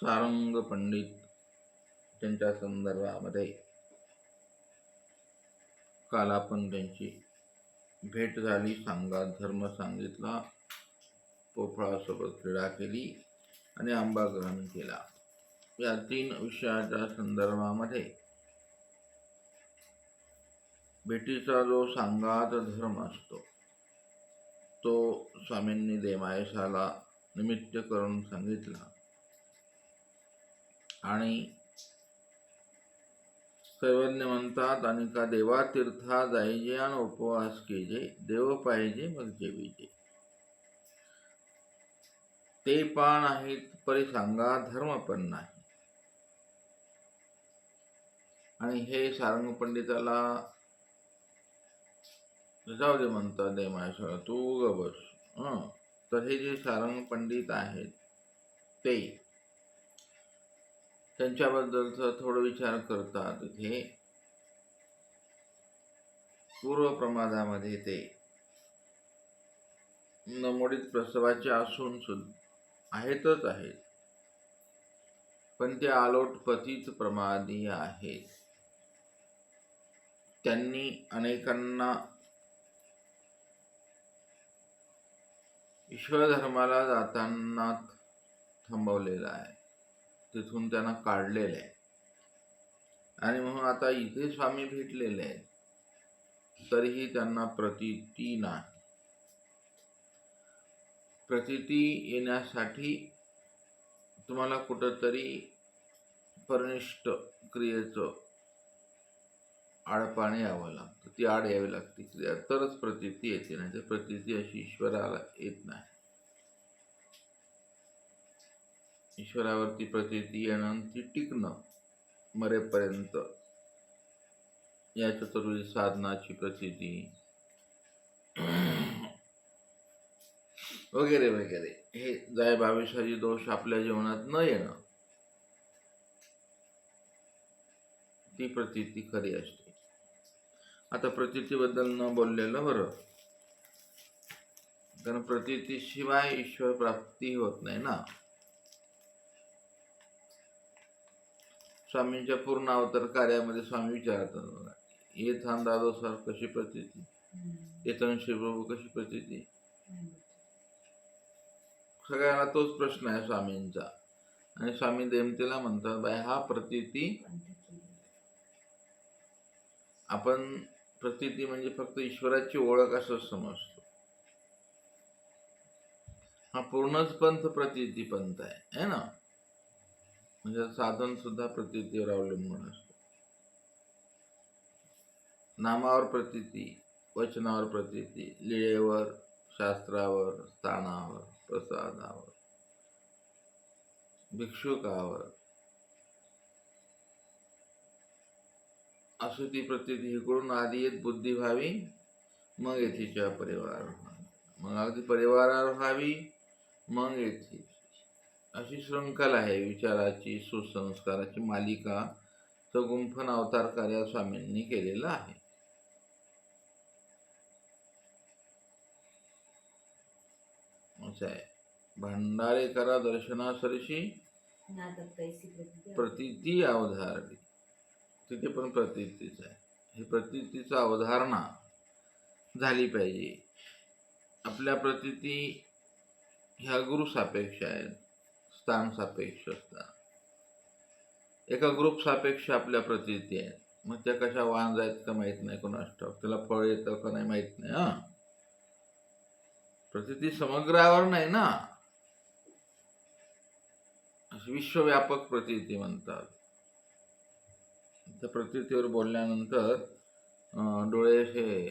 सारंग पंडित त्यांच्या संदर्भामध्ये काल आपण त्यांची भेट झाली, सांगात धर्म सांगितला, पोफळासोबत क्रीडा केली आणि आंबा ग्रहण केला. या 3 विषयाच्या संदर्भामध्ये भेटीचा जो सांगात धर्म असतो तो स्वामींनी देमायसाला निमित्त करून सांगितला आणि सर्वज्ञ म्हणतात, आणि का देवा तीर्था जायजे आणि उपवास केजे, देव पाहिजे मग जेवीजे. ते पान आहेत परी सांगा धर्म पण नाही. आणि हे सारंग पंडिताला जाऊ दे म्हणतात देमायसाला, तू ग बस. तर हे जे सारंग पंडित आहेत ते त्यांच्याबद्दलचा थोडं विचार करतात. इथे पूर्वप्रमादामध्ये ते नमोडित प्रसवाचे असून सुद्धा आहेतच आहेत, पण ते आलोट पतित प्रमादी आहेत. त्यांनी अनेकांना ईश्वर धर्माला जाताना थांबवलेलं आहे, तिथून त्यांना काढलेलं आहे. आणि म्हणून आता इथे स्वामी भेटलेले आहेत तरीही त्यांना प्रतीती नाही. प्रतीती येण्यासाठी तुम्हाला कुठंतरी परनिष्ठ क्रियेचं आडपाणी यावं लागतं, ती आड यावी लागते क्रिया, तरच प्रतीती येते, नाही तर प्रतीती अशी ईश्वराला येत नाही. ईश्वरावरती प्रतीती येणं, ती टिकणं मरेपर्यंत, या चतुर्विध साधनाची प्रतीती वगैरे वगैरे, हे जाय बाविसाची दोष आपल्या जीवनात न येणं, ती प्रतीती खरी असते. आता प्रतीतीबद्दल न बोललेलं बरं, कारण प्रतीतीशिवाय ईश्वर प्राप्ती होत नाही ना. स्वामींच्या पूर्ण अवतार कार्यामध्ये स्वामी विचारतात बघा, ये थांदादो सर कशी प्रतीती, येतन शिवप्रभू कशी प्रतीती. सगळ्यांना तोच प्रश्न आहे स्वामींचा. आणि स्वामी देमतेला म्हणतात, बाय हा प्रतीती, आपण प्रतीती म्हणजे फक्त ईश्वराची ओळख असं समजतो. हा पूर्णच पंथ प्रतीती पंथ आहे ना. म्हणजे साधन सुद्धा प्रतीतीवर अवलंबून असतं. नामावर प्रतीती, वचनावर प्रतीती, लीळेवर, शास्त्रावर, स्थानावर, प्रसादावर, भिक्षुकावर, असं ती प्रतीती इकडून आधी येत बुद्धी व्हावी, मग येथीच्या परिवार व्हावी, मग अगदी परिवारावर व्हावी, मग येथे. अशी शृंखला आहे विचाराची, सुसंस्काराची मालिका गुंफन अवतार कार्य स्वामींनी केलेलं आहे. असं आहे, भंडारे करा दर्शनासरशी प्रतीती अवधारली. तिथे पण प्रतीतीच आहे. हे प्रतीतीचा अवधारणा झाली पाहिजे. आपल्या प्रतीती ह्या गुरु सापेक्ष आहेत, स्थान सापेक्ष असतात. एका ग्रुप सापेक्ष आपल्या प्रतीती आहेत. मग त्या कशा वाहन जायत का माहित नाही, कोणास ठाऊक, त्याला फळ येतं का नाही माहित नाही. प्रतीती समग्रावर नाही ना, विश्वव्यापक प्रतीती म्हणतात. त्या प्रतीतीवर बोलल्यानंतर डोळे हे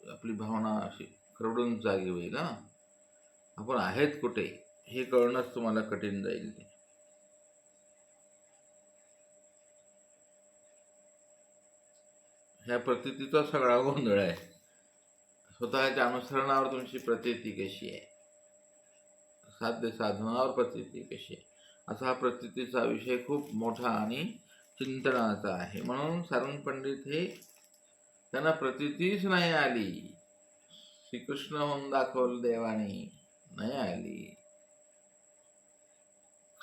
आपली भावना अशी खरडून जागी होईल. आपण आहेत कुठे हे कळणंच तुम्हाला कठीण जाईल. ह्या प्रतीतीचा सगळा गोंधळ आहे. स्वतःच्या अनुसरणावर तुमची प्रतीती कशी आहे, साध्य साधनावर प्रतीती कशी आहे, असा हा प्रतीतीचा विषय खूप मोठा आणि चिंतनाचा आहे. म्हणून सारंग पंडित हे, त्यांना प्रतीतीच नाही आली, श्रीकृष्ण होऊन दाखवलं देवाने, नाही आली.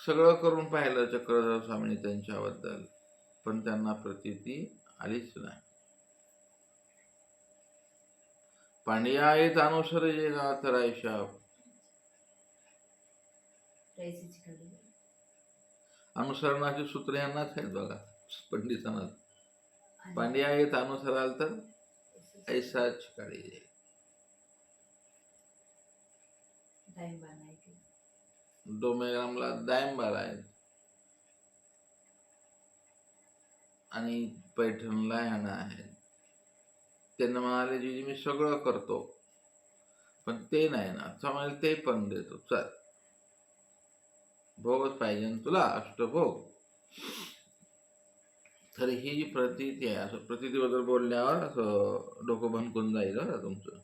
सगळं करून पाहिलं चक्रधर स्वामींनी त्यांच्याबद्दल, पण त्यांना प्रतीती आलीच नाही. पांड्या येत अनुसर जे नाथ रायशा, अनुसरणाचे सूत्र यांनाच आहेत बघा पंडितांना. पांड्या येत अनुसराल तर ऐसाच काळी जाईल. डोमेग्रामला दायंबाला आहेत आणि पैठणला ह्याना आहेत. त्यांना म्हणाले जी मी सगळं करतो, पण ते नाही ना. म्हणाले ते पण देतो, चल भोगच पाहिजे ना तुला, अष्टभोग. तर ही जी प्रतीती आहे, असं प्रतीतीबद्दल बोलल्यावर असं डोकं भनकून जाईल बरं तुमचं.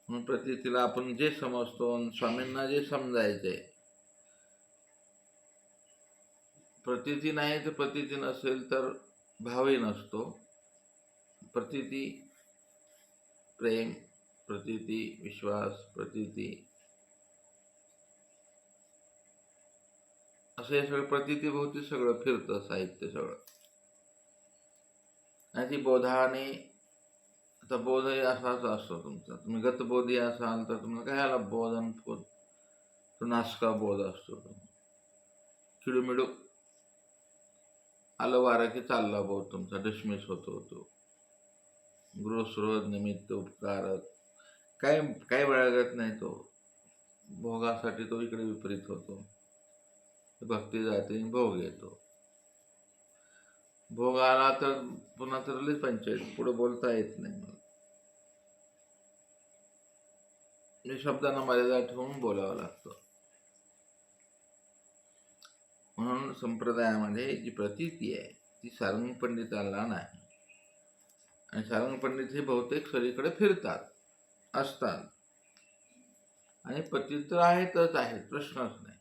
म्हणून प्रतीतीला आपण जे समजतो, स्वामींना जे समजायचंय, प्रतीती नाही तर प्रतीती नसेल तर भावही नसतो. प्रतीती प्रेम, प्रतीती विश्वास, प्रतीती असं हे सगळं प्रतीतीभोवती सगळं फिरतं साहित्य सगळं. आणि ती बोधाने, आता बोधही असाच असतो तुमचा. तुम्ही गतबोधी असाल तर तुम्हाला काय आला बोध आणि बोध, तो नासका बोध असतो. चिडूमिडू आलं वारं की चालला बोध तुमचा, डिसमिस होतो. तो गृहस्रोध निमित्त उपकारक काय बाळगत नाही तो. भोगासाठी तो इकडे विपरीत होतो. भक्ती जाते भोग येतो. भोग आला तर पुन्हा तरलीच पंचायत, पुढे बोलता येत नाही. मला शब्दांना मर्यादा ठेवून बोलावं लागतं. म्हणून संप्रदायामध्ये जी प्रतीती आहे ती सारंग पंडिताला नाही. आणि सारंग पंडित हे बहुतेक सगळीकडे फिरतात असतात, आणि पतित तर आहेतच आहेत, प्रश्नच नाही.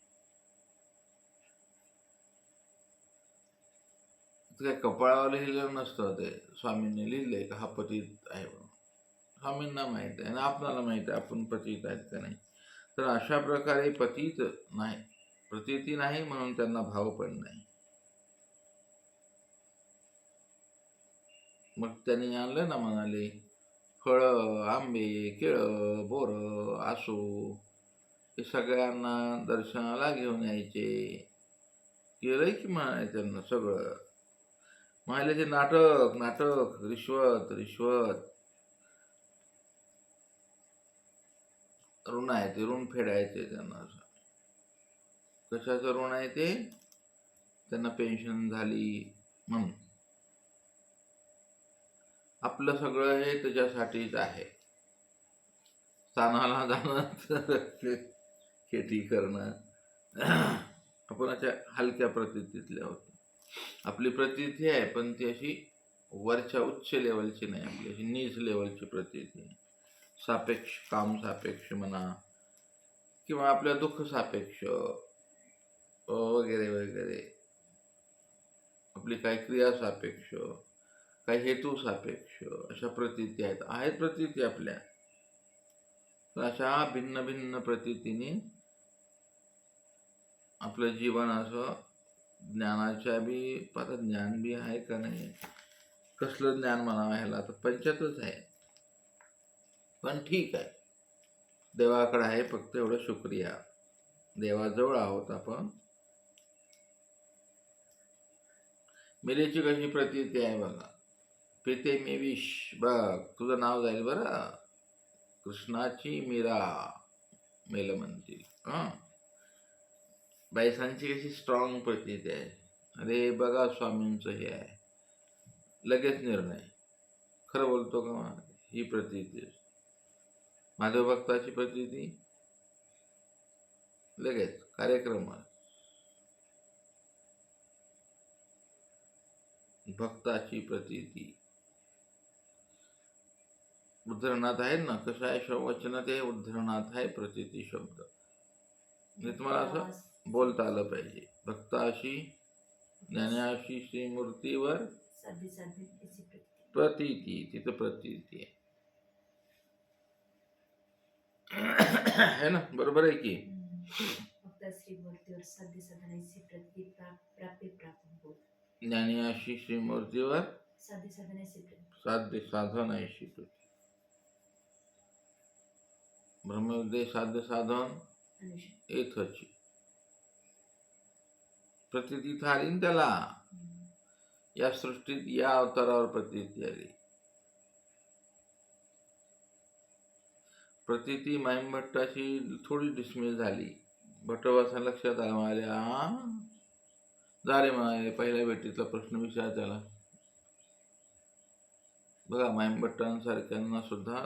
काय कपाळावर लिहिलेलं नसतं, ते स्वामींनी लिहिलंय का हा पतित आहे म्हणून. स्वामींना माहित आहे आणि आपल्याला माहित आहे आपण पतित आहेत का नाही. तर अशा प्रकारे पतित नाही, प्रतीती नाही, म्हणून त्यांना भाव पण नाही. मग त्यांनी आणलं ना, म्हणाले फळं, आंबे, केळं, बोर, आसू हे सगळ्यांना दर्शनाला घेऊन यायचे. केलंय की म्हणाले त्यांना सगळं. म्हणाले ते नाटक नाटक, रिश्वत रिश्वत, ऋण आहे ते ऋण फेडायचे त्यांना. कशाचं ऋण आहे ते, त्यांना पेन्शन झाली म्हणून. आपलं सगळं हे त्याच्यासाठीच आहे. स्थानाला जाणं, खेती करणं, आपण अशा हलक्या प्रतीतीतल्या होतो. आपली प्रतीती आहे पण ती अशी वरच्या उच्च लेवलची नाही, आपली अशी नीच लेवलची प्रतीती. सापेक्ष, काम सापेक्ष म्हणा, किंवा आपल्या दुःख सापेक्ष वगैरे वगैरे. आपली काही क्रिया सापेक्ष, काही हेतू सापेक्ष, अशा प्रतीती आहेत प्रतीती आपल्या. अशा भिन्न भिन्न प्रतीतीने आपलं जीवन असं ज्ञानाच्या बी, आता ज्ञान बी आहे का नाही, कसलं ज्ञान म्हणावं ह्याला, तर पंचायतच आहे. पण ठीक आहे, देवाकडे आहे, फक्त एवढं शुक्रिया, देवाजवळ आहोत आपण. मिरेची कशी प्रतीती आहे बघा. पिते मी विष, बघ तुझं नाव जाईल बरं, कृष्णाची मीरा मेल म्हणतील. बायसांची कशी स्ट्रॉंग प्रतीती आहे. अरे बघा स्वामींचं हे आहे, लगेच निर्णय, खरं बोलतो का, ही प्रतीती. माधव भक्ताची प्रतीती लगेच कार्यक्रम, भक्ताची प्रतीती. उद्धरणात आहेत ना, कसं आहे वचनात हे उद्धरणात आहे प्रतीती शब्द. म्हणजे तुम्हाला असं बोलता आलं पाहिजे. भक्ताशी, ज्ञानाशी, श्रीमूर्तीवर प्रतीती, तिथं प्रतीती आहे ना, बरोबर आहे की. त्या श्रीमूर्तीवर साध्य साधनाची प्राप्ती प्राप्त होत. ज्ञानी अशी श्रीमूर्तीवर साध्य साधनाची साध्य साधन ऐशी होती. ब्रह्मविद्ये साध्य साधन एकची प्रतीती आली न त्याला. या सृष्टीत या अवतारावर प्रतीती आली. प्रतीती माईमभट्टाची थोडी डिसमिस झाली. भट्टवासा लक्षात आल्या. जारे म्हणाले पहिल्या भेटीतला प्रश्न विचार त्याला. बघा माईमभट्टांसारख्यांना सुद्धा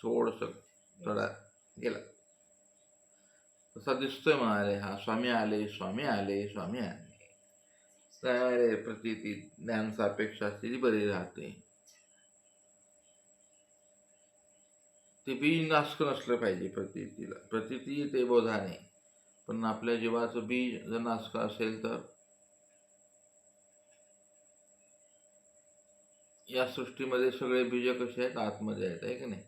थोडस थोडा गेला तसा दिसतोय. म्हणाले हा स्वामी आले स्वामी आले स्वामी आले. अरे प्रतीती ज्ञान सापेक्ष असलेली बरी राहते. ते बीज नाशक नसलं पाहिजे प्रतीतीला. प्रतीती ते बोधाने, पण आपल्या जीवाचं बीज जर नाशक असेल तर या सृष्टीमध्ये सगळे बीज कसे आहेत आतमध्ये आहेत, आहे की नाही.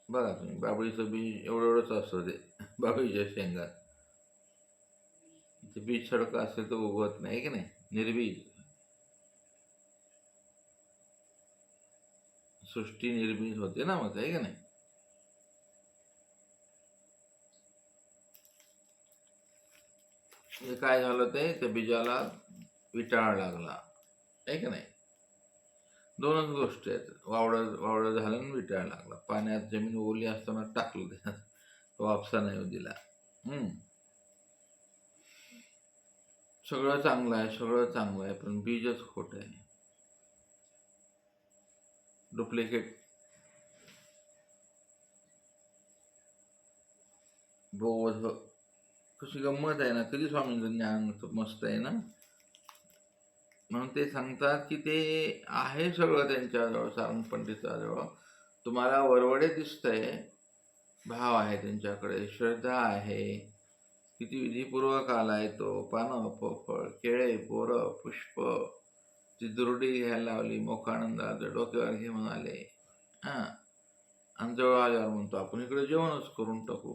बघा तुम्ही बाबळीचं बीज एवढंच असतं ते बाबळीच्या शेंगात. ते बीज सडक असेल तर उगवत नाही की नाही. निर्बीज सृष्टी निर्बीज होते ना मग, आहे की नाही. हे काय झालं ते त्या बीजाला विटाळ लागला, आहे की नाही. दोनच गोष्टी आहेत. वावडं झालं आणि विटाळ लागला. पाण्यात जमीन ओली असताना टाकलं त्यात, वापसा नाही दिला. सगळं चांगलं आहे, सगळं चांगलं आहे, पण बीजच खोट आहे. डुप्लिकेट बोध. कशी गंमत आहे ना. कधी स्वामींचं ज्ञान मस्त आहे ना. म्हणून ते सांगतात की ते आहे सगळं त्यांच्याजवळ, सारंग पंडिताजवळ. तुम्हाला वरवडे दिसतंय, भाव आहे त्यांच्याकडे, श्रद्धा आहे, किती विधीपूर्वक आलाय तो. पानं फळ केळे पोरं पुष्प, ती दुर्डी घ्यायला लावली, मोकानंदाचं डोक्यावर घेऊन आले. आणि जवळ आल्यावर म्हणतो आपण इकडे जेवणच करून टाकू.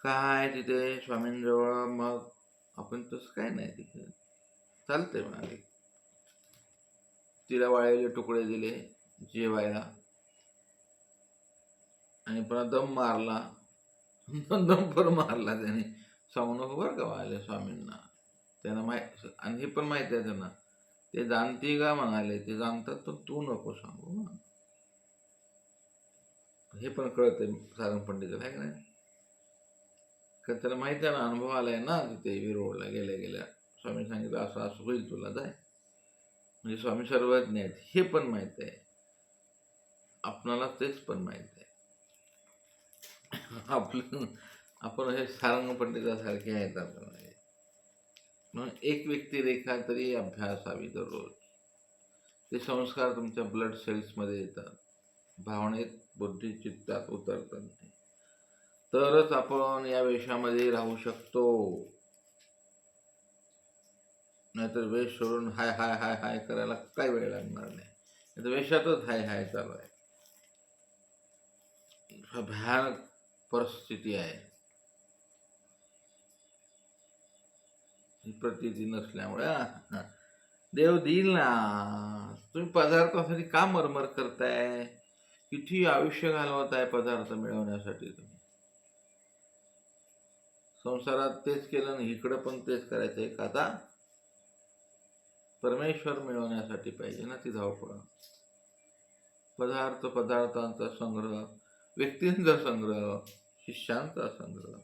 काय तिथे स्वामींजवळ. मग आपण तसं काय नाही तिथे चालतंय म्हणाले. तिला वाळलेले तुकडे दिले जेवायला आणि पुन्हा दम मारला. दम पर मारला त्याने. सांगू नको बरं का वाळले स्वामींना. त्यांना माहीत, आणि हे पण माहिती आहे त्यांना. ते जाणते का म्हणाले. ते जाणतात पण तू नको सांगू ना. हे पण कळतंय सारंग पंडिताला, आहे का नाही. कारण त्याला माहिती आहे ना, अनुभव आलाय ना. तिथे विरोडला गेल्या स्वामी सांगितलं असं असं होईल तुला, जाय. म्हणजे स्वामी सर्वज्ञ आहेत हे पण माहित आहे आपणाला. तेच पण माहित आहे आपण हे सारंग पंडितासारखे आहेत आपण. म्हणून एक व्यक्तिरेखा तरी अभ्यासावी दररोज. ते संस्कार तुमच्या ब्लड सेल्समध्ये येतात, भावनेत बुद्धी चित्तात उतरतात. तरच आपण या वेशामध्ये राहू शकतो. नाहीतर वेश सोडून हाय हाय हाय हाय करायला काय वेळ लागणार नाही. नाहीतर वेशातच हाय हाय चालू आहे. भयानक परिस्थिती आहे ही प्रतीती नसल्यामुळे. देव देईल ना. तुम्ही पदार्थासाठी का मरमर करताय. किती आयुष्य घालवत आहे पदार्थ मिळवण्यासाठी. तुम्ही संसारात तेच केलं ना, इकडं पण तेच करायचं आहे का. आता परमेश्वर मिळवण्यासाठी पाहिजे ना ती धावपळ. पदार्थांचा संग्रह, व्यक्तींचा संग्रह, शिष्यांचा संग्रह.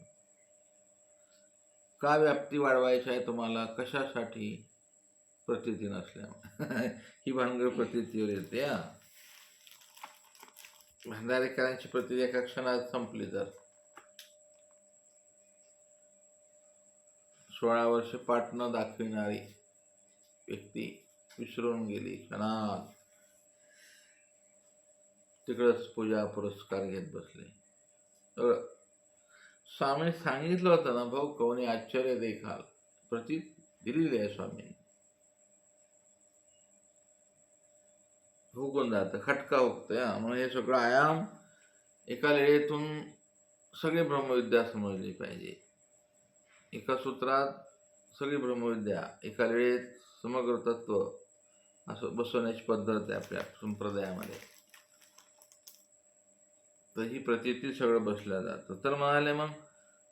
का व्याप्ती वाढवायची आहे तुम्हाला, कशासाठी. प्रतीती नसल्यामुळे. ही भानगड प्रतीतीवर येते. भांडारेकरांची प्रतीती एका क्षणात संपली. तर 16 वर्ष पाठ न दाखविणारी व्यक्ती विसरून गेली क्षणात. तिकडंच पूजा पुरस्कार घेत बसले. स्वामी सांगितलं होतं ना, भाऊ कोणी आश्चर्य देखाल. प्रतीत दिलेली आहे स्वामी. हुकून जातं, खटका हुकतोय. म्हणून हे सगळं आयाम एका लेळेतून सगळी ब्रह्मविद्या समजली पाहिजे. एका सूत्रात सगळी ब्रह्मविद्या एका वेळेत समग्र तत्व असं बसवण्याची पद्धत आहे आपल्या संप्रदायामध्ये. तर ही प्रतीती सगळं बसल्या जातं. तर म्हणाले मग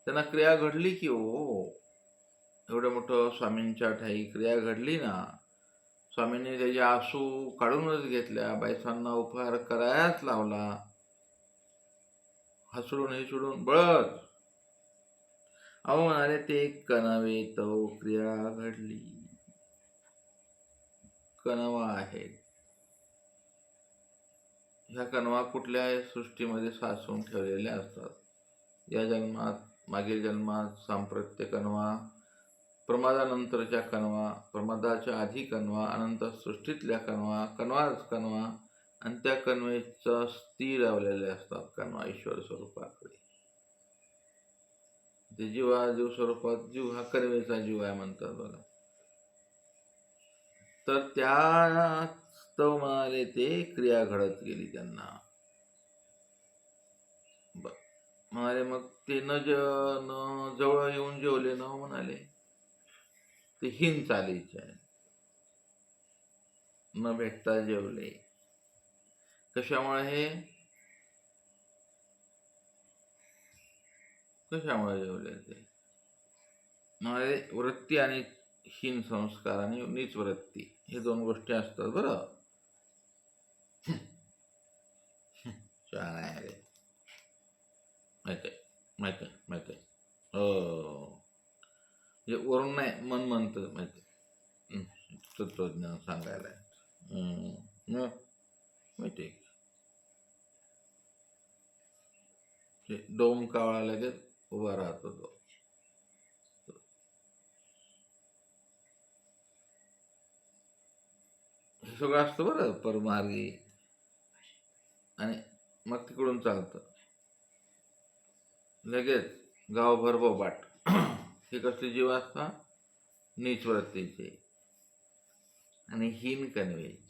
त्यांना क्रिया घडली की हो, एवढं मोठं स्वामींच्या ठाई क्रिया घडली ना. स्वामींनी त्याचे आसू काढूनच घेतल्या, बायसांना उपहार करायच लावला, हसडून हे सोडून बळच. अहो म्हणाले ते कणवे तो क्रिया घडली. कणवा आहेत, ह्या कणवा कुठल्याही सृष्टीमध्ये साचवून ठेवलेल्या असतात. या जन्मात, मागील जन्मात सांप्रत्य कणवा, प्रमादानंतरच्या कणवा, प्रमादाच्या आधी कणवा, अनंत सृष्टीतल्या कणवा, कणवाच कणवा, आणि त्या कणवेचा स्थिर लावलेले असतात कणवा ईश्वर स्वरूपाकडे. ते जीव स्वरूपात जीव हा कणवेचा जीव आहे म्हणतात बघा. तर त्या तव म्हणाले ते क्रिया घडत गेली त्यांना. म्हणाले मग ते न जवळ येऊन जेवले न म्हणाले ते हिन चालीचे आहे. न भेटता जेवले. कशामुळे हे? कशामुळे जेवले ते? म्हणाले वृत्ती आणि हीन संस्कार आणि नीच वृत्ती हे दोन गोष्टी असतात बरं. आहे रे, माहिती आहे. हो, म्हणजे वरून नाही, मन म्हणतं माहिती. तत्वज्ञान सांगायला माहिती आहे. डोम कावळा लगेच उभा राहतो तो. हे सगळं असतं बरं परमार्गी. आणि मग तिकडून चालतं लगेच गावभर बोबाट. हे कसले जीव असतात? नीच वृत्तीचे आणि हीन कणवेचे.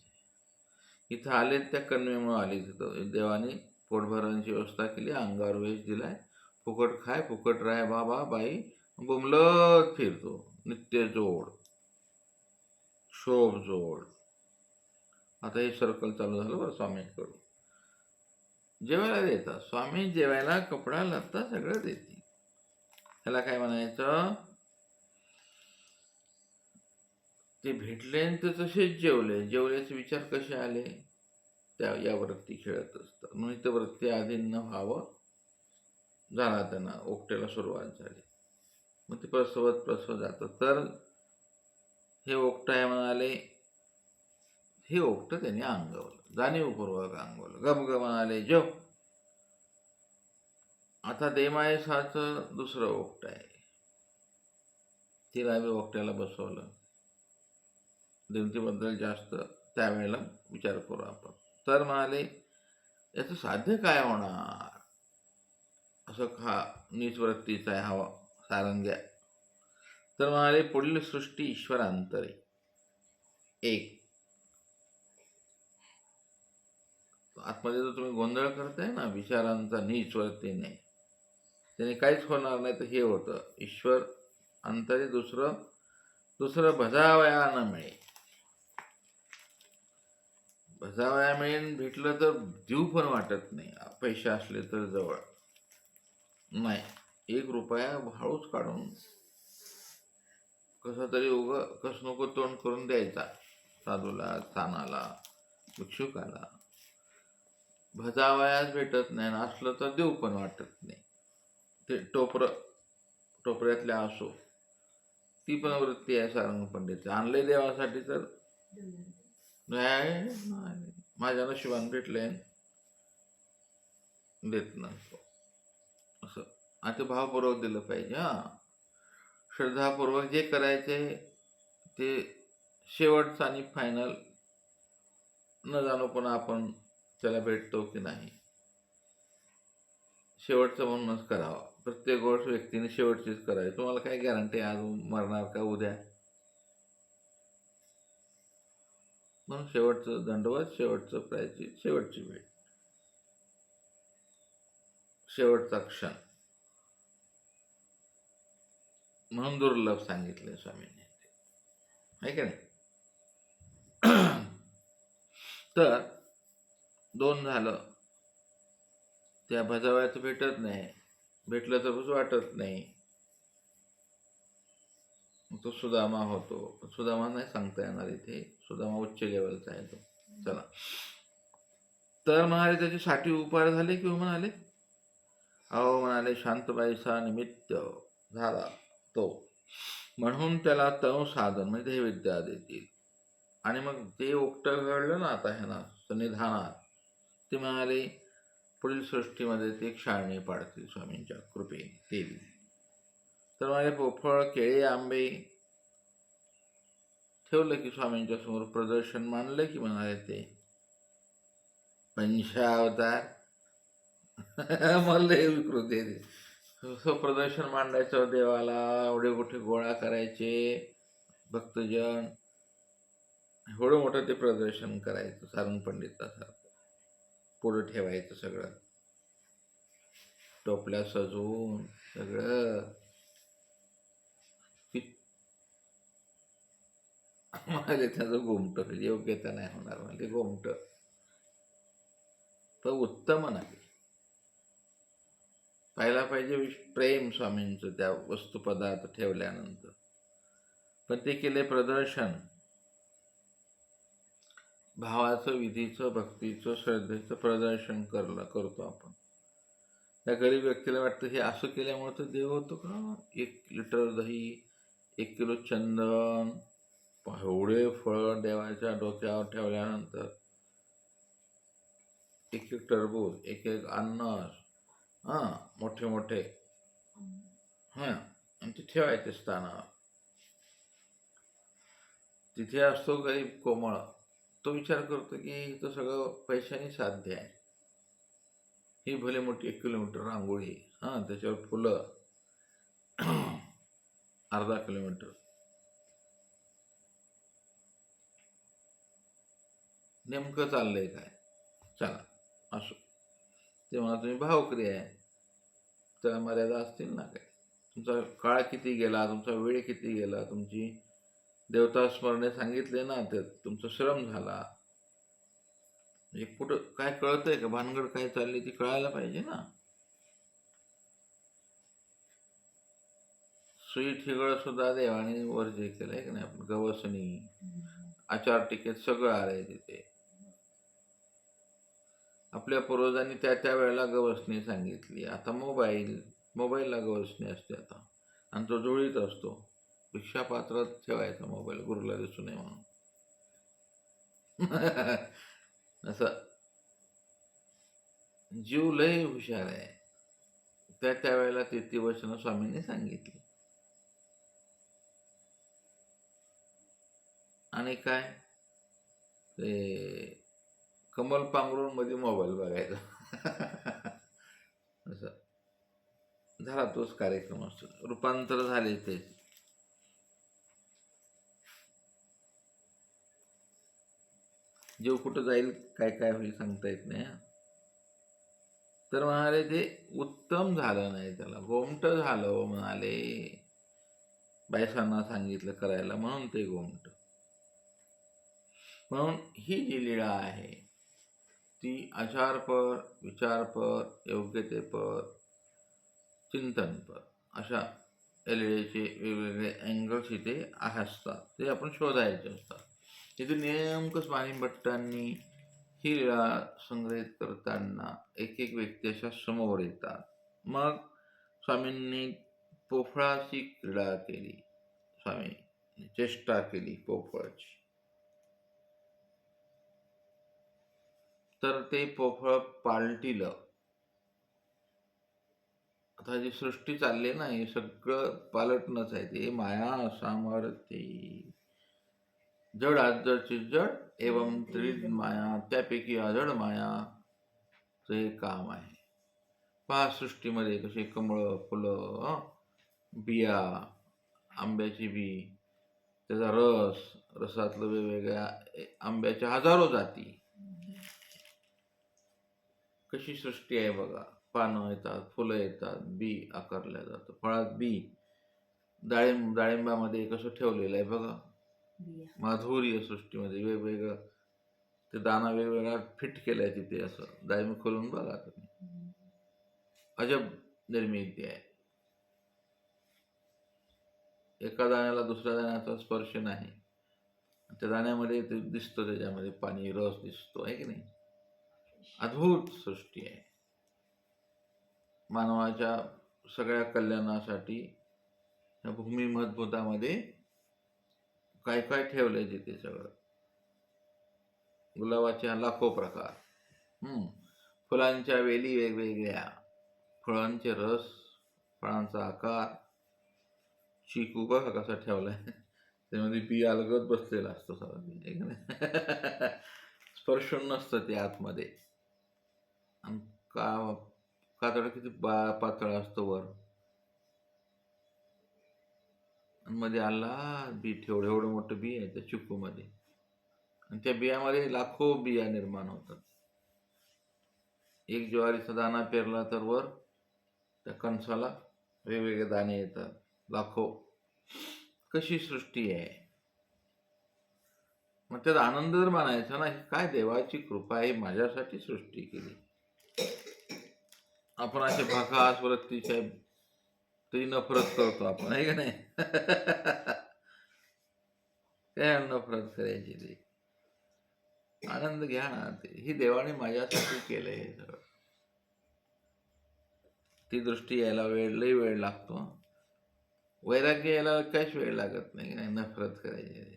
इथं आले त्या कणवेमुळे आले. तिथं देवाने पोटभरांची व्यवस्था केली, अंगावर वेश दिलाय, फुकट खाय फुकट राय बाबा बाई, बुमलत फिरतो. नित्य जोड, शोभ जोड. आता हे सर्कल चालू झालं बरं. स्वामींकडून जेवायला देतात. स्वामी जेवायला कपडा लत्ता सगळं देते. त्याला काय म्हणायचं? ते भेटले ते तसेच जेवले. जेवल्याचे विचार कसे आले? त्या या वृत्ती खेळत असतात. म्हणून इथं वृत्ती आधीन व्हावं झाला त्यांना. ओकट्याला सुरुवात झाली. मग ते प्रसवत जातं. तर हे ओकटं आहे म्हणाले. हे ओकटं त्यांनी अंगवलं, जाणीवपूर्वक अंगवलं. गमग म्हणाले जेव. आता देमायसाचं दुसरं ओकटं आहे. तिला बी ओकट्याला बसवलं. देवतेबद्दल जास्त त्यावेळेला विचार करू आपण. तर म्हणाले याचं साध्य काय होणार? असं नीच वृत्तीचा आहे हवा सारंग्या. तर म्हणाले पुढील सृष्टी ईश्वरांतरे एक. आतमध्ये जर तुम्ही गोंधळ करताय ना विचारांचा नीच वृत्तीने, त्याने काहीच होणार नाही. तर हे होतं ईश्वर अंतरी. दुसरं भजावया न मिळे. भजावया मिळेन भेटलं तर जीव पण वाटत नाही. पैसे असले तर जवळ नाही. 1 रुपया हळूच काढून कसं तरी कस नको तोंड करून द्यायचा साधूला, स्थानाला, भिक्षुकाला. भजावयाच भेटत नाही. असलं तर देऊ पण वाटत नाही. ते टोपऱ्यातल्या असो, ती पण वृत्ती आहे सारंग पंडित. आणले देवासाठी तर माझ्या नशिबान भेटले देत नसतो असं. आता भावपूर्वक दिलं पाहिजे. श्रद्धापूर्वक जे करायचे ते शेवटचं आणि फायनल न जाणू पण आपण त्याला भेटतो की नाही शेवटचं म्हणूनच करावं. प्रत्येक गोष्ट व्यक्तीने शेवटचीच करावी. तुम्हाला काय गॅरंटी आज मरणार का उद्या? म्हणून शेवटचं दंडवत, शेवटचं प्रायचित, शेवटची भेट, शेवटचा क्षण. म्हणून दुर्लभ सांगितले स्वामींनी, आहे का नाही? तर दोन झालं, त्या भजावयाचं भेटत नाही, भेटलं तर बस वाटत नाही, मग तो सुदामा होतो. पण सुदामा नाही सांगता येणार इथे, सुदामा उच्च लेवलचा आहे तो. चला, तर म्हणाले त्याचे 60 उपाय झाले किंवा म्हणाले अहो म्हणाले शांतबाईचा निमित्त झाला तो, म्हणून त्याला तनु साधन म्हणजे हे विद्या देतील. आणि मग ते उकटं घडलं ना आता ह्याना सन्निधानात, ते म्हणाले पुढील सृष्टीमध्ये ते क्षाळणी पाडतील स्वामींच्या कृपेने देवी. तर म्हणाले पोफळ केळे आंबे ठेवलं की स्वामींच्या समोर प्रदर्शन मानलं की म्हणाले ते पंचावतार मला विकृती प्रदर्शन मांडायचं देवाला, एवढे मोठे गोळा करायचे भक्तजन, एवढं मोठं ते प्रदर्शन करायचं सारंग पंडितासारखं, पुढं ठेवायचं सगळं, टोपल्या सजवून सगळं. म्हणाले त्याचं गोमट योग्यता नाही होणार, म्हणजे गोमट तर उत्तम नाही. पाहिला पाहिजे प्रेम स्वामींचं त्या वस्तुपदार्थ ठेवल्यानंतर. पण ते केले प्रदर्शन, भावाचं, विधीचं, भक्तीचं, श्रद्धेचं प्रदर्शन करतो आपण. त्या गरीब व्यक्तीला वाटतं हे असं केल्यामुळे तर देव होतो का? 1 लिटर दही, 1 किलो चंदन, एवढे फळ देवाच्या डोक्यावर ठेवल्यानंतर, 1 टरबूज, 1 अननस, मोठे मोठे, आणि ते ठेवायचे स्थानावर. तिथे असतो गरीब कोमळ, तो विचार करतो की तो सगळं पैशाने साध्य आहे. ही भले मोठी 1 किलोमीटर रांगोळी, त्याच्यावर फुलं अर्धा किलोमीटर, नेमकं चाललंय काय? चला असो, ते म्हणा तुम्ही भावक्रिया आहे, त्याला मर्यादा असतील ना काय? तुमचा काळ किती गेला, तुमचा वेळ किती गेला, तुमची देवता स्मरणे सांगितले ना, ते तुमचा श्रम झाला. म्हणजे कुठं काय कळतंय का, भानगड काय चालली ती कळायला पाहिजे ना. सुई ठिगळ सुद्धा देवाने वर जे केलंय की नाही, आपण गवसणी, आचार टिकेत सगळं आलंय तिथे. आपल्या पूर्वजांनी त्या त्या वेळेला गवसणी सांगितली. आता मोबाईलला गवसणी असते आता, आणि तो जुळीत असतो. भिक्षापात्रात ठेवायचा मोबाईल, गुरुला दिसू नये म्हणून. असं जीव लय हुशार आहे. त्या त्यावेळेला ती वचनं स्वामींनी सांगितली. आणि काय ते कमल पांघरून मध्ये मोबाईल बघायचा. असं झाला तोच कार्यक्रम असतो. रूपांतर झाले ते. जीव कुठं जाईल, काय काय होईल सांगता येत नाही. तर म्हणाले ते उत्तम झालं नाही, त्याला गोमट झालं म्हणाले. बायसांना सांगितलं करायला म्हणून ते गोमट. म्हणून ही जी लीळा आहे ती आचारपर, विचारपर, योग्यतेपर, चिंतनपर अशा लीळेचे वेगवेगळे अँगल्स इथे असतात, ते आपण शोधायचे असतात. इथे नेमकं स्वामी भट्टांनी ही लीळा संग्रहित करताना एक एक व्यक्ती अशा समोर येतात. मग स्वामींनी पोफळाची क्रीडा केली, स्वामी चेष्टा केली पोफळाची. तर ते पोफळ पालटिलं. आता जी सृष्टी चालली ना, हे सगळं पालटणंच आहे. ते माया सामर्थ्य जड आजडची जड एवं त्रिद माया, त्यापैकी आजड माया हे काम आहे. पहा सृष्टीमध्ये कशी कमळं, फुलं, बिया, आंब्याची बी, त्याचा रसातलं वेगवेगळ्या आंब्याच्या हजारो जाती, कशी सृष्टी आहे बघा. पानं येतात, फुलं येतात, बी आकारल्या जातं, फळात बी, डाळिंबामध्ये कसं ठेवलेलं आहे बघा, बिया. माधुर्य सृष्टीमध्ये वेगवेगळं ते दाना वेगवेगळा फिट केलाय तिथे. असं डाळिंब खोलून बघा तुम्ही, हम्म. अजब निर्मिती आहे. एका दाण्याला दुसऱ्या दाण्याचा स्पर्श नाही. त्या दाण्यामध्ये ते दिसतं, त्याच्यामध्ये पाणी रस दिसतो, आहे की नाही. अद्भुत सृष्टी आहे. मानवाच्या सगळ्या कल्याणासाठी या भूमी मधभूतामध्ये काय काय ठेवलंय तिथे सगळं. गुलाबाचे लाखो प्रकार, फुलांच्या वेली वेगवेगळ्या, फळांचे रस, फळांचा आकार. चिकू बघा कसा ठेवलाय, त्यामध्ये बी अलगद बसलेला असतो सगळं, एक नाही. स्पर्शून नसतं ते आतमध्ये. आणि कातड किती पातळ असतो वर, आणि मध्ये आला बी ठेवढं एवढं मोठं बी आहे त्या चिकूमध्ये, आणि त्या बियामध्ये लाखो बिया निर्माण होतात. एक ज्वारीचा दाणा पेरला तर वर त्या कणसाला वेगवेगळे दाणे येतात, लाखो. कशी सृष्टी आहे. मग त्यात आनंद जर मानायचा ना, ही काय देवाची कृपा आहे, माझ्यासाठी सृष्टी केली. आपण असे भाकास वृत्तीचे तरी नफरत करतो आपण, आहे का नाही. काय नफरत करायची ते, आनंद घ्या ना. ही देवाने माझ्यासाठी केलंय हे सगळं. ती दृष्टी यायला लई वेळ लागतो. वैराग्य यायला काहीच वेळ लागत नाही, नाही नफरत करायची.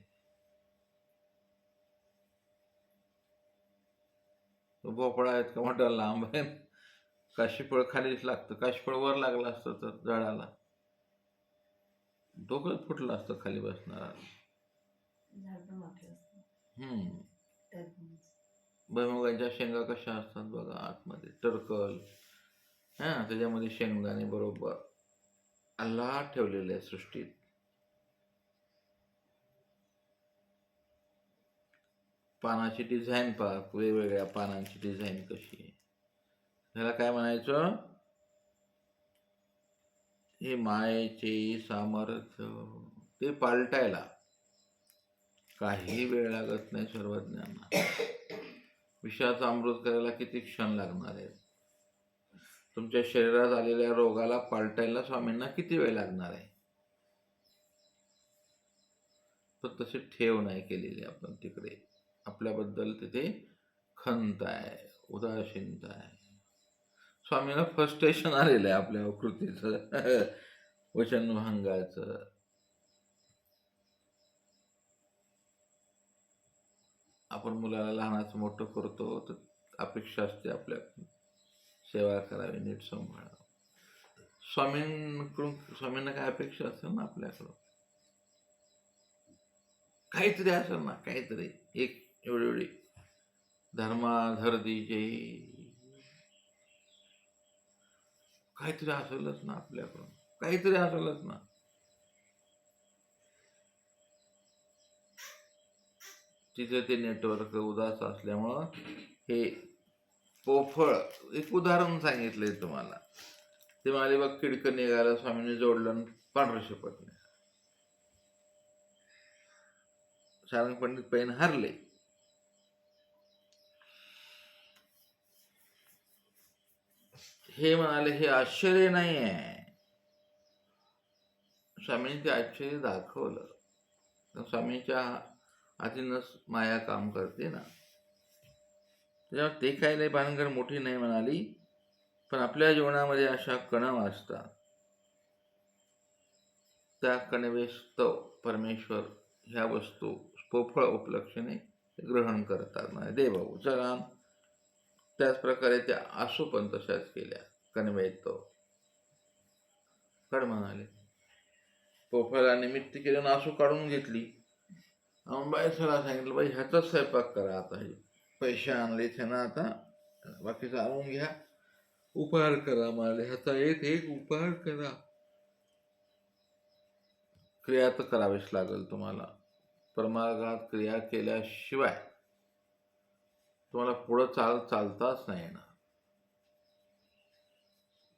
तो भोपळा आहेत का मोठा लांब आहे, काशीफळ खालीच लागतं. काशीफळ वर लागलं असतं तर झाडाला डोकं फुटलं असतं खाली बसणारा. झाड पण मोठे असतं. टरबूज. भुईमुगाच्या शेंगा कशा असतात बघा, आतमध्ये टरकल, त्याच्यामध्ये शेंगदाणे बरोबर अल्लाह ठेवलेले आहे सृष्टीत. पानाची डिझाईन पहा, वेगवेगळ्या पानांची डिझाईन कशी आहे. ह्याला काय म्हणायचं, हे मायेचे सामर्थ्य. ते पालटायला काही वेळ लागत नाही सर्वज्ञांना. विषाचं अमृत करायला किती क्षण लागणार आहेत. तुमच्या शरीरात आलेल्या रोगाला पालटायला स्वामींना किती वेळ लागणार आहे. पण तशी ठेव नाही केलेली आपण तिकडे. आपल्याबद्दल तिथे खंत आहे, उदासीनता आहे. स्वामींना फ्रस्ट्रेशन आलेलं आहे आपल्या कृतीचं, वचनभंगाचं. आपण मुलाला लहानाचं मोठं करतो तर अपेक्षा असते आपल्या सेवा करावी, नीट सांभाळावं. स्वामींना काय अपेक्षा असेल ना आपल्याकडं, काहीतरी असेल ना, काहीतरी एक एवढी धर्माधर दीजे, काहीतरी असेलच ना आपल्याकडून, काहीतरी असेलच ना. तिथे ते नेटवर्क उदास असल्यामुळं हे पोफळ. एक उदाहरण सांगितलंय तुम्हाला. ते म्हणाले बघ, किडकं निघालं, स्वामींनी जोडलं, पांढरं शपथ नाही. सारंग पंडित पैन हारले. हे म्हणाले हे आश्चर्य नाही आहे. स्वामींनी ते आश्चर्य दाखवलं. स्वामींच्या हातीनच माया काम करते ना. त्याच्यामुळे ते काय लय भानगड मोठी नाही म्हणाली. पण आपल्या जीवनामध्ये अशा कणव असतात, त्या कणवेस्तव परमेश्वर ह्या वस्तू पोफळ उपलक्षणे ग्रहण करतात. म्हणजे देव चला. त्याच प्रकारे त्या आसू पण तशाच केल्या, कणवेस्तव कड म्हणाले. पोफळा निमित्त केल्यानं आसू काढून घेतली. बाई सला सांगितलं, बाई ह्याचाच स्वयंपाक करा आता. हे पैसे आणले ना, आता बाकीचं आणून घ्या, उपहार करा मला ह्याचा एक उपहार करा. क्रिया तर करावीच लागेल तुम्हाला. परमार्गात क्रिया केल्याशिवाय तुम्हाला पुढं चालताच नाही येणार.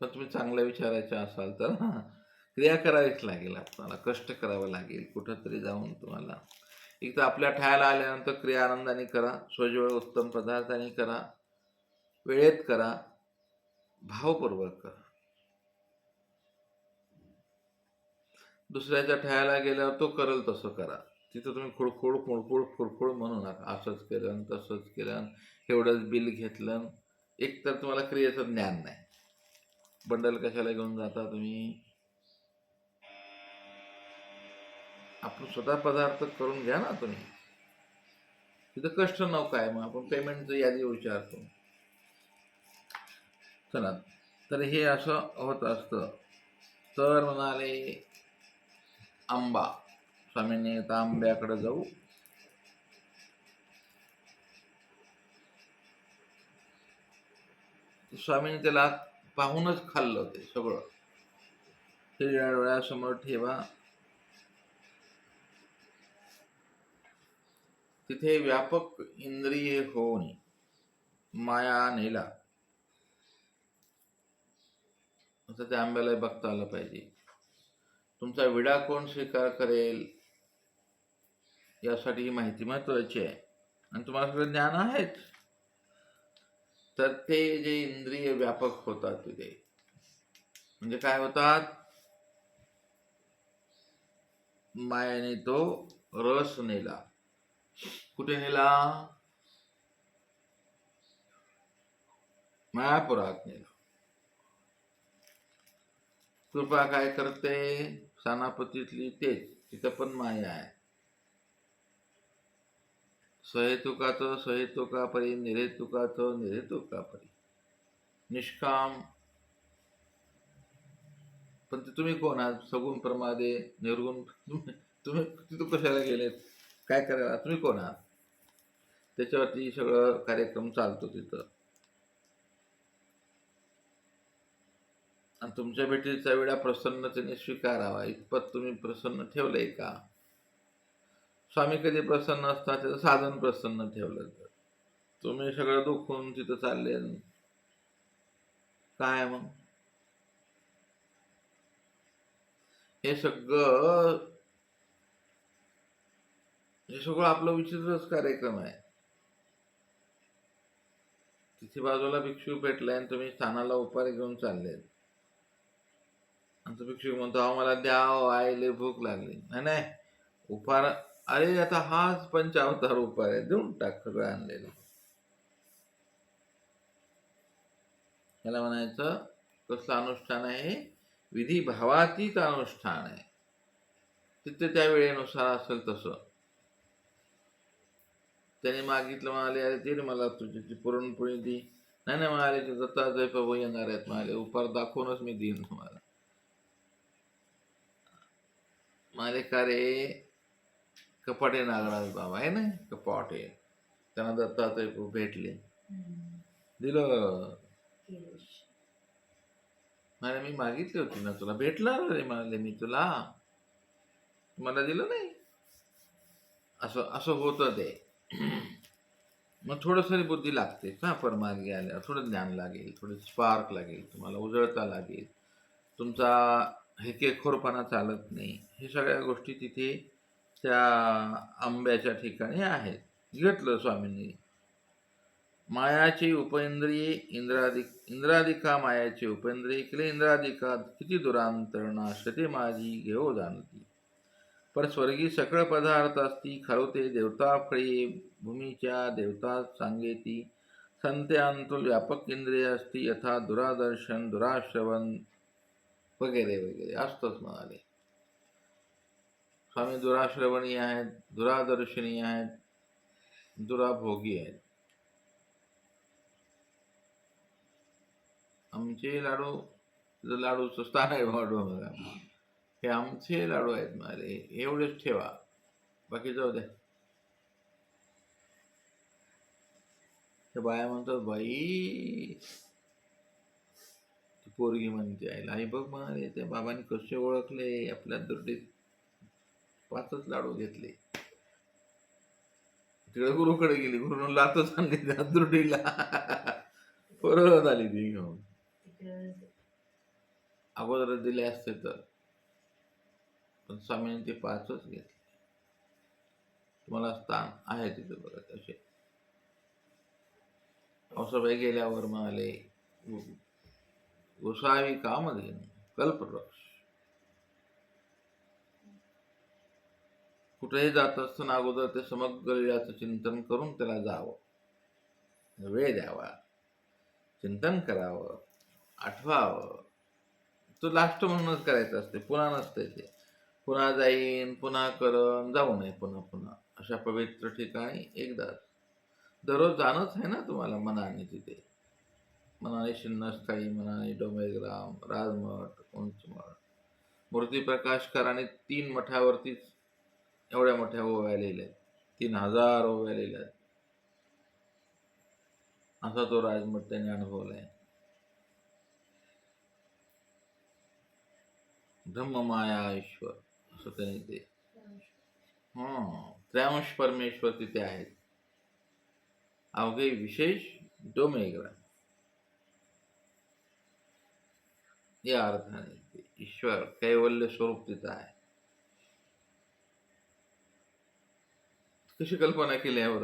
पण तुम्ही चांगलं विचारायचे असाल तर क्रिया करावीच लागेल, आपल्याला कष्ट करावं लागेल. कुठंतरी जाऊन तुम्हाला एक तर आपल्या ठायला आल्यानंतर क्रिया आनंदाने करा, स्वजवळ उत्तम पदार्थाने करा, वेळेत करा, भावपूर्वक करा. दुसऱ्याच्या ठायला गेल्यावर तो करेल तसं करा. तिथं तुम्ही खुडखुड खुडखुड खुडखुड म्हणू नका. असंच केलं, तसंच केलं, एवढंच बिल घेतलं. एक तर तुम्हाला क्रियेचं ज्ञान नाही. बंडल कशाला घेऊन जाता तुम्ही? आपण स्वतः पदार्थ करून घ्या ना तुम्ही. तिथं कष्ट नको आहे. मग आपण पेमेंटचं यादी विचारतो. चला, तर हे असं होत असतं. तर म्हणाले आंबा. स्वामींनी आता आंब्याकडे जाऊ. स्वामींनी त्याला पाहूनच खाल्लं ते सगळं. ते डोळ्यासमोर ठेवा. तिथे व्यापक इंद्रिय होऊन माया नेला. असं त्या आंब्याला बघता आलं पाहिजे. तुमचा विडा कोण स्वीकार करेल यासाठी ही माहिती महत्वाची आहे. आणि तुम्हाला सगळं ज्ञान आहेच. तर ते जे इंद्रिय व्यापक होतात तिथे, म्हणजे काय होतात, मायाने तो रस नेला. कुठे नेला? मायापुरात नेला. कृपा काय करते? सानापतीतली तेच. तिथं पण माया आहे. सहेतुकाचं सहेतुकापरी, निरेतुकाचं निरेतुकापरी. निष्काम. पण ते तुम्ही कोण आहात? सगुण प्रमादे निर्गुण. तुम्ही तिथं कशाला गेलेत? काय करायला? तुम्ही कोण आहात? त्याच्यावरती सगळं कार्यक्रम चालतो तिथं. आणि तुमच्या भेटीचा वेळा प्रसन्नतेने स्वीकारावा. इतपत तुम्ही प्रसन्न ठेवलंय का? स्वामी कधी प्रसन्न असतात? त्याचं साधन प्रसन्न ठेवलं तर. तुम्ही सगळं दुखून तिथं चालले काय मग? हे सगळं आपलं विचित्रच कार्यक्रम आहे. तिथे बाजूला भिक्षू भेटलाय आणि तुम्ही स्थानाला उपार घेऊन चालले. आणि तो भिक्षू म्हणतो, अहो मला द्या, आईले भूक लागली. नाही उपार. अरे आता हाच पंचावतार उपार आहे, देऊन टाक सगळं आणलेलं. याला म्हणायचं कसलं अनुष्ठान आहे? विधी भावातीत अनुष्ठान आहे. तिथे त्या वेळेनुसार असेल तसं. त्याने मागितलं, म्हणाले अरे ते मला तुझी पुरणपोळी दी. नाही म्हणाले की दत्तात्रय प्रभू येणार आहेत, म्हणाले उपार दाखवूनच मी देईन तुम्हाला. म्हणाले का रे? कपाटे नागराज बाबा आहे ना, कपाटे. त्यांना दत्तात्रय प्रभू भेटले, दिलं. म्हणाले मी मागितली होती ना तुला, भेटणार रे म्हणाले मी तुला, मला दिलं नाही. असं असं होतं ते. मग थोडंसरी बुद्धी लागते ना परमार्गी आल्यावर. थोडं ज्ञान लागेल, थोडं स्पार्क लागेल, तुम्हाला उजळता लागेल. तुमचा हेकेखोरपणा चालत नाही. हे सगळ्या गोष्टी तिथे त्या आंब्याच्या ठिकाणी आहेत. घेतलं स्वामींनी. मायाची उपेंद्रिये इंद्रादिका मायाची उपेंद्रिये केले इंद्रादिका किती दुरांतरणा शते माझी घेऊ जाणती. पर स्वर्गी सकळ पदार्थ असती खरवते देवता फळे भूमीच्या देवता सांगेती. संते अंतुल व्यापक इंद्रिय असती यथा दुरादर्शन दुराश्रवण वगैरे वगैरे असतंच म्हणाले. स्वामी दुराश्रवणीय आहेत, दुरादर्शनीय आहेत, दुराभोगी आहेत. आमचे लाडू लाडूचं स्थान आहे वाढू बघा. हे आमचे लाडू आहेत म्हणाले, एवढेच ठेवा, बाकी जाऊ द्या. ते बाया म्हणतात, बाई पोरगी म्हणते आईला, आई बघ म्हणाले त्या बाबांनी कसे ओळखले आपल्या दुर्डीत 5च लाडू घेतले. तिकडे गुरुकडे गेली, गुरुनं लातच आणली त्या दुर्डीला. परत आली ती घेऊन. अगोदर दिले असते तर पण स्वामींनी ते 5च घेतले. तुम्हाला स्थान आहे तिथे बघा तसे. औसाबाई गेल्यावर म्हणाले, गोसावी कामधेनु कल्पवृक्ष. कुठेही जात असताना अगोदर ते समग्र लीलाचं चिंतन करून त्याला जावं, वेळ द्यावा, चिंतन करावं, आठवावं. तो लास्ट म्हणूनच करायचं असते, पुन्हा नसते ते. पुन्हा जाईन, पुन्हा करन, जाऊ नये पुन्हा पुन्हा. अशा पवित्र ठिकाणी एकदाच. दररोज जाणंच आहे ना तुम्हाला मनाने तिथे. मनाने शिन्नस्थळी, मनाने डोमेग्राम, राजमठ, उंचमठ. मूर्तिप्रकाशकाराने 3 मठावरतीच एवढ्या मोठ्या ओव्या लिहिल्या, 3000 ओव्या लिहिल्या. असा तो राजमठ त्यांनी अनुभवलाय. ब्रह्ममाया ईश्वर असं त्यांनी ते 83 परमेश्वर तिथे आहेत. अवघे विशेष डोमेग्राम या अर्थाने ते ईश्वर कैवल्य स्वरूप तिथं आहे. कशी कल्पना केली यावर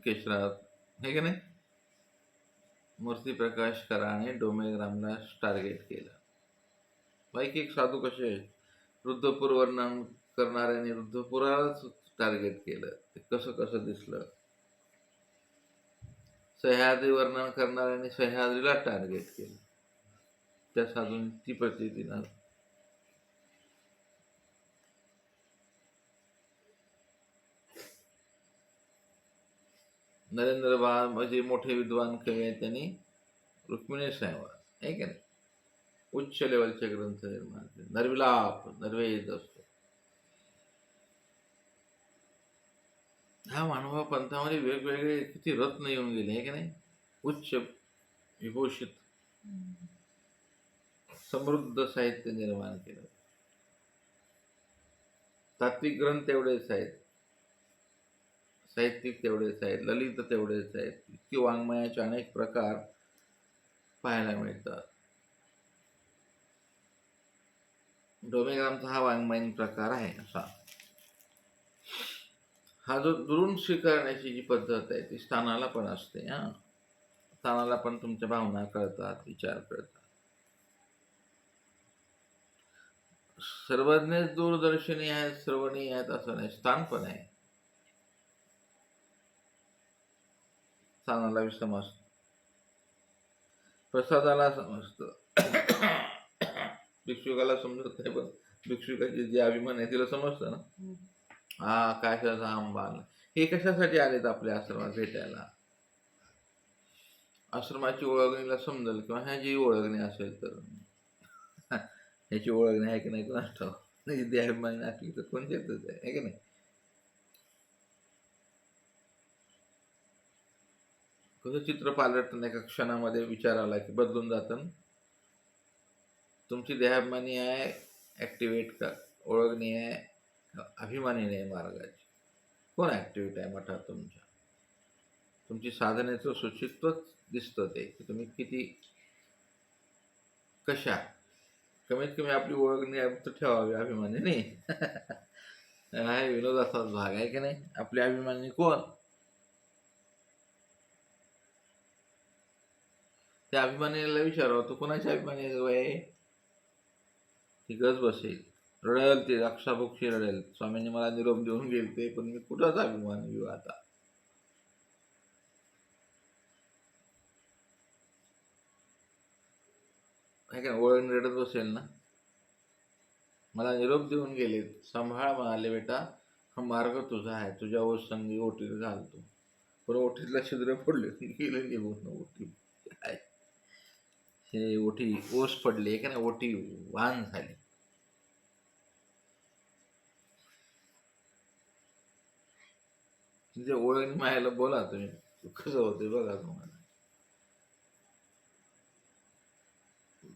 केशरात, हे की नाही? मूर्तिप्रकाशकाराने डोमेग्रामला टार्गेट केलं. बाईक एक साधू कसे रुद्धपूर वर्णन करणाऱ्याने रुद्धपुरालाच टार्गेट केलं. ते कसं कसं दिसलं. सह्याद्री वर्णन करणाऱ्याने सह्याद्रीला टार्गेट केलं. त्या साधून ती प्रतीती ना. नरेंद्र बा म्हणजे मोठे विद्वान कवी आहेत, त्यांनी रुक्मिणी संवाद आहे की नाही, उच्च लेवलचे ग्रंथ निर्माण केले. नरविलाप, नरवेद असतो. ह्या मानवा पंथामध्ये वेगवेगळे किती रत्न येऊन गेले आहे की नाही. उच्च विभूषित समृद्ध साहित्य निर्माण केलं. तात्विक ग्रंथ तेवढेच आहेत, साहित्यिक तेवढेच आहेत, ललित तेवढेच आहेत. इतकी वाङ्मयाचे अनेक प्रकार पाहायला मिळतात. डोमेग्रामचा हा वाङ्मयीन प्रकार आहे. असा हा जो दुरून स्वीकारण्याची जी पद्धत आहे ती स्थानाला पण असते. स्थानाला पण तुमच्या भावना कळतात, विचार कळतात. सर्वज्ञच दूरदर्शनी आहेत, श्रवणी आहेत असं नाही, स्थान पण आहे. स्थानाला समजतं, प्रसादाला समजतं. भिक्षुकाला समजत नाही, पण भिक्षुकाचे जे अभिमान आहे तिला समजतं ना. कशाचा आंबा, हे कशासाठी आलेत आपल्या आश्रमात भेटायला. आश्रमाची ओळखणीला समजेल किंवा ह्याची ओळखणी असेल तर ह्याची ओळखणी आहे की नाही कोणास ठाऊक. देहाभिमानी असली तर कोण येतच आहे की नाही. कसं चित्र पालटतं एका क्षणामध्ये, विचार आला की बदलून जातं. तुमची देहाभिमानी आहे, ॲक्टिवेट का ओळखणी आहे, अभिमानी नाही मार्गाची. कोण ॲक्टिवेट आहे मठात तुमच्या? तुमची साधनेचं सुचित्वच दिसतं ते की तुम्ही किती कशा. कमीत कमी आपली ओळखणी तर ठेवावी अभिमानी नाही. हा विनोदाचाच भाग आहे की नाही. आपली अभिमानी कोण? त्या अभिमानीला विचारावं, तू कोणाच्या अभिमानी आहे? ती गज बसेल, रडेल, ती रक्षाभोक्षी रडेल. स्वामींनी मला निरोप देऊन गेलते, पण मी कुठंच अभिमान घेऊ आता. काय ओळख रडत बसेल ना. मला निरोप देऊन गेले, सांभाळ म्हणाले, बेटा हा मार्ग तुझा आहे, तुझ्या ओस संगी ओटीत घालतो. पण ओटीतला छिद्र पडले, गेले निघून. ओटी हे ओटी ओस पडली का नाही, ओटी वाहन झाली. म्हणजे ओळख मायाला बोला तुम्ही, कसं होते बघा तुम्हाला.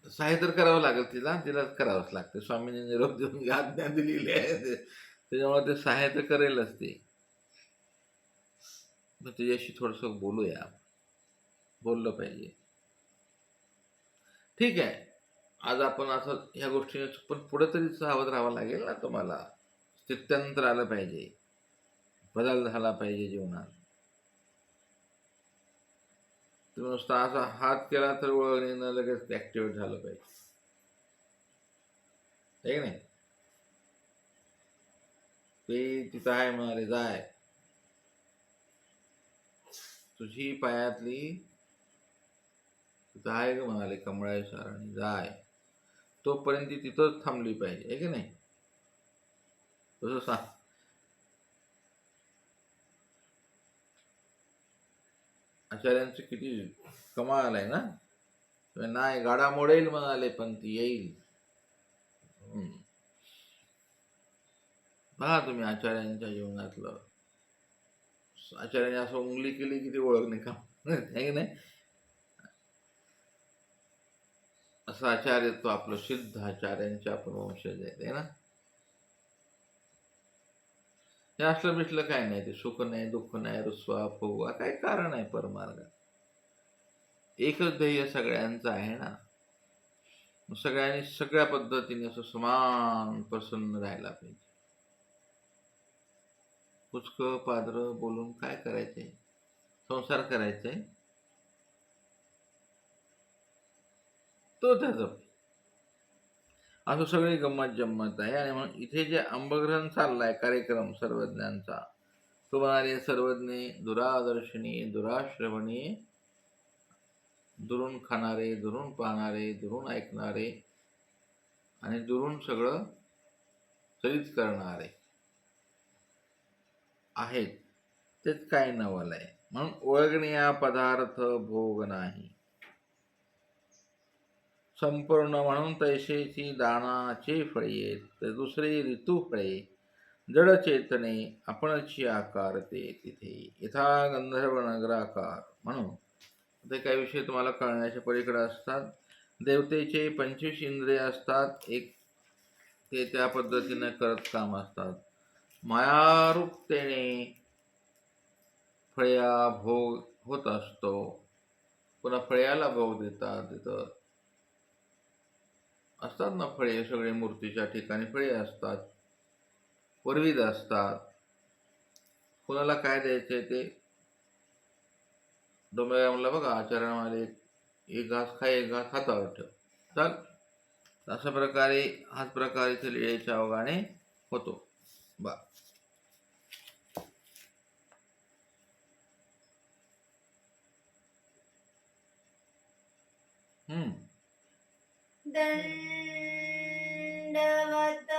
सहाय्य तर करावं लागेल तिला करावंच लागतं. स्वामींनी निरोप देऊन आज्ञा दिलेली आहे, त्याच्यामुळे ते सहाय्य तर करेलच ते. मग तुझ्याशी थोडंसं बोलूया, बोललं पाहिजे. ठीक आहे, आज आपण असं ह्या गोष्टी पण पुढे तरी सावध राहावं लागेल ना तुम्हाला. स्थित्यंतर आलं पाहिजे, बदल झाला पाहिजे जीवनात. तुम्ही नुसता असा हात केला तर वळणीनं लगेच ऍक्टिव्हेट झालं पाहिजे, आहे की नाही? ते तिथं आहे म्हणाले जाय, तुझी पायातली तिथं आहे ग म्हणाले कमळाई सारणी जाय, तोपर्यंत ती तिथंच थांबली पाहिजे, आहे की नाही? तसं सांग. आचार्यांचं किती कमाल आहे ना. नाही गाडा मोडेल म्हणाले पण ती येईल. पहा तुम्ही आचार्यांच्या जीवनातलं, आचार्याने असं उंगली केली की ती ओळख नाही का, आहे की नाही? असं आचार्य तो आपलं सिद्ध आचार्यांचे आपण वंशज आहेत, आहे ना. हे असलं बिसलं काय नाही, ते सुख नाही दुःख नाही रुसवा फुगवा काय कारण आहे परमार्गात. एकच ध्येय सगळ्यांचं आहे ना. मग सगळ्यांनी सगळ्या पद्धतीने असं समान प्रसन्न राहायला पाहिजे. कुचकं पादर बोलून काय करायचंय, संसार करायचंय तो त्याचा. असं सगळी गंमत जम्मत आहे. आणि म्हणून इथे जे अंबग्रहण चाललाय कार्यक्रम सर्वज्ञांचा, तो म्हणाले सर्वज्ञे दुरादर्शनी दुराश्रवणी, दुरून खाणारे दुरून पाहणारे दुरून ऐकणारे आणि दुरून सगळं चरित करणारे आहेत, तेच काय नवल आहे. म्हणून ओळखणीया पदार्थ भोग नाही, संपूर्ण म्हणून तैसेची दानाचे फळे तर दुसरे ऋतू फळे, जड चेतने आपणची आकारते तिथे यथा गंधर्व नगराकार. म्हणून ते काही विषय तुम्हाला कळण्याच्या पलीकडे असतात. देवतेचे 25 इंद्रिय असतात, एक ते त्या पद्धतीने करत काम असतात. मायारूपतेने फळ्या भोग होत असतो, पुन्हा फळ्याला भोग देतात. तिथं असतात ना फळे, सगळे मूर्तीच्या ठिकाणी फळे असतात, वरवीद असतात. कुणाला काय द्यायचंय ते डोंबऱ्या म्हणलं बघा आचार्य म्हणाले, एक घास खाय एक घास हातावर ठेव, चाल. अशा प्रकारे हाच प्रकार इथे लिळेच्या अवघाने होतो. बा दंडवत